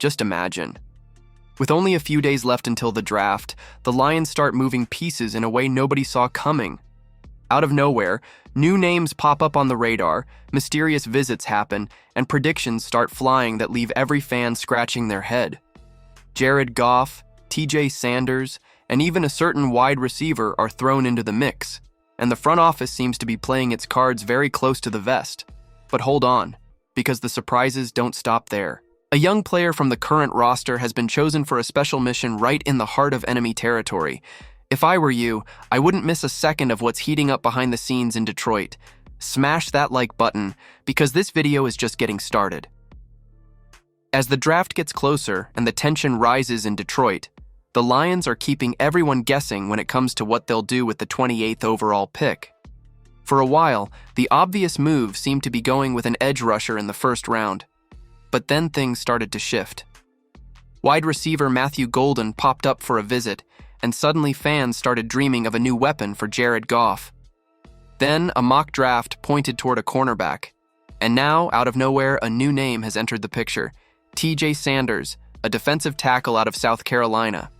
Just imagine. With only a few days left until the draft, the Lions start moving pieces in a way nobody saw coming. Out of nowhere, new names pop up on the radar, mysterious visits happen, and predictions start flying that leave every fan scratching their head. Jared Goff, TJ Sanders, and even a certain wide receiver are thrown into the mix, and the front office seems to be playing its cards very close to the vest. But hold on, because the surprises don't stop there. A young player from the current roster has been chosen for a special mission right in the heart of enemy territory. If I were you, I wouldn't miss a second of what's heating up behind the scenes in Detroit. Smash that like button, because this video is just getting started. As the draft gets closer and the tension rises in Detroit, the Lions are keeping everyone guessing when it comes to what they'll do with the 28th overall pick. For a while, the obvious move seemed to be going with an edge rusher in the first round. But then things started to shift. Wide receiver Matthew Golden popped up for a visit, and suddenly fans started dreaming of a new weapon for Jared Goff. Then a mock draft pointed toward a cornerback. And now, out of nowhere, a new name has entered the picture: TJ Sanders, a defensive tackle out of South Carolina.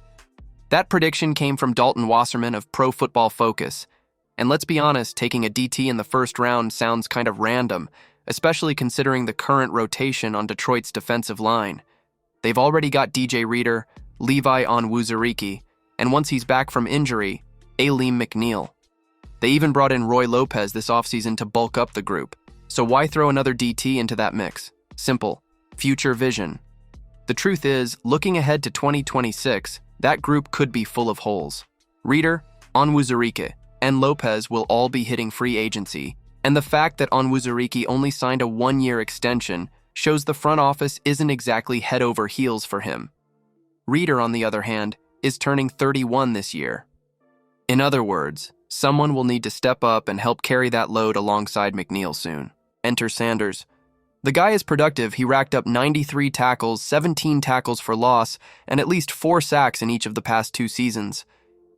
That prediction came from Dalton Wasserman of Pro Football Focus. And let's be honest, taking a DT in the first round sounds kind of random, especially considering the current rotation on Detroit's defensive line. They've already got DJ Reader, Levi Onwuzurike, and once he's back from injury, Alim McNeill. They even brought in Roy Lopez this offseason to bulk up the group. So why throw another DT into that mix? Simple. Future vision. The truth is, looking ahead to 2026, that group could be full of holes. Reader, Onwuzurike, and Lopez will all be hitting free agency, and the fact that Onwuzurike only signed a one-year extension shows the front office isn't exactly head over heels for him. Reader, on the other hand, is turning 31 this year. In other words, someone will need to step up and help carry that load alongside McNeill soon. Enter Sanders. The guy is productive. He racked up 93 tackles, 17 tackles for loss, and at least 4 sacks in each of the past 2 seasons.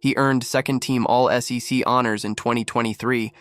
He earned second-team All-SEC honors in 2023.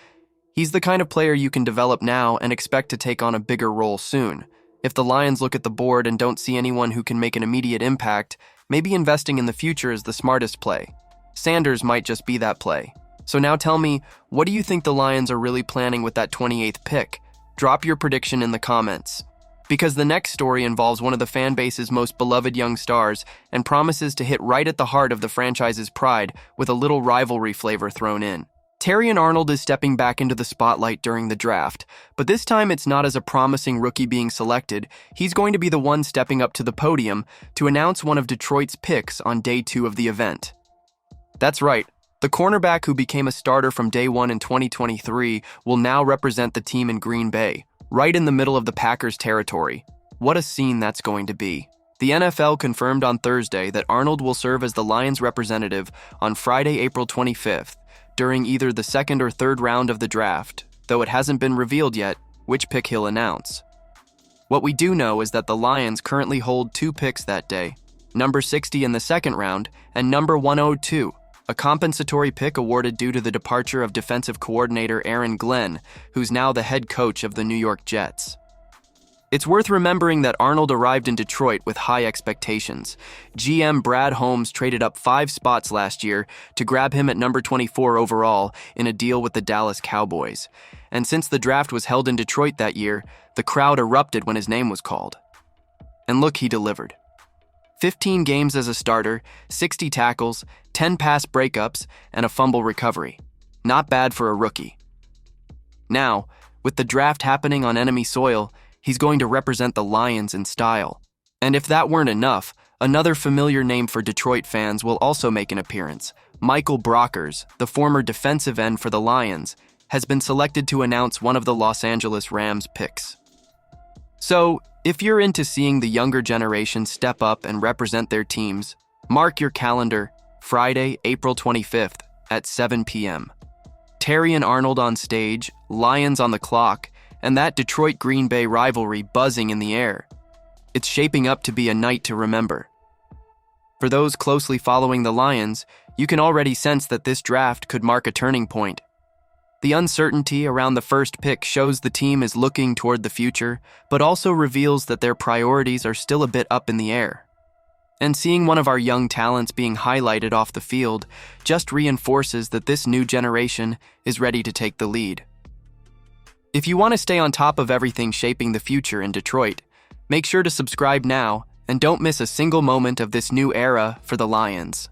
He's the kind of player you can develop now and expect to take on a bigger role soon. If the Lions look at the board and don't see anyone who can make an immediate impact, maybe investing in the future is the smartest play. Sanders might just be that play. So now tell me, what do you think the Lions are really planning with that 28th pick? Drop your prediction in the comments. Because the next story involves one of the fan base's most beloved young stars and promises to hit right at the heart of the franchise's pride with a little rivalry flavor thrown in. Terrion Arnold is stepping back into the spotlight during the draft, but this time it's not as a promising rookie being selected. He's going to be the one stepping up to the podium to announce one of Detroit's picks on day 2 of the event. That's right, the cornerback who became a starter from day 1 in 2023 will now represent the team in Green Bay, right in the middle of the Packers' territory. What a scene that's going to be. The NFL confirmed on Thursday that Arnold will serve as the Lions representative on Friday, April 25th, during either the second or third round of the draft, though it hasn't been revealed yet which pick he'll announce. What we do know is that the Lions currently hold 2 picks that day, number 60 in the second round and number 102, a compensatory pick awarded due to the departure of defensive coordinator Aaron Glenn, who's now the head coach of the New York Jets. It's worth remembering that Arnold arrived in Detroit with high expectations. GM Brad Holmes traded up 5 spots last year to grab him at number 24 overall in a deal with the Dallas Cowboys. And since the draft was held in Detroit that year, the crowd erupted when his name was called. And look, he delivered. 15 games as a starter, 60 tackles, 10 pass breakups, and a fumble recovery. Not bad for a rookie. Now, with the draft happening on enemy soil, he's going to represent the Lions in style. And if that weren't enough, another familiar name for Detroit fans will also make an appearance. Michael Brockers, the former defensive end for the Lions, has been selected to announce one of the Los Angeles Rams picks. So, if you're into seeing the younger generation step up and represent their teams, mark your calendar, Friday, April 25th at 7 p.m. Terrion Arnold on stage, Lions on the clock, and that Detroit-Green Bay rivalry buzzing in the air. It's shaping up to be a night to remember. For those closely following the Lions, you can already sense that this draft could mark a turning point. The uncertainty around the first pick shows the team is looking toward the future, but also reveals that their priorities are still a bit up in the air. And seeing one of our young talents being highlighted off the field just reinforces that this new generation is ready to take the lead. If you want to stay on top of everything shaping the future in Detroit, make sure to subscribe now and don't miss a single moment of this new era for the Lions.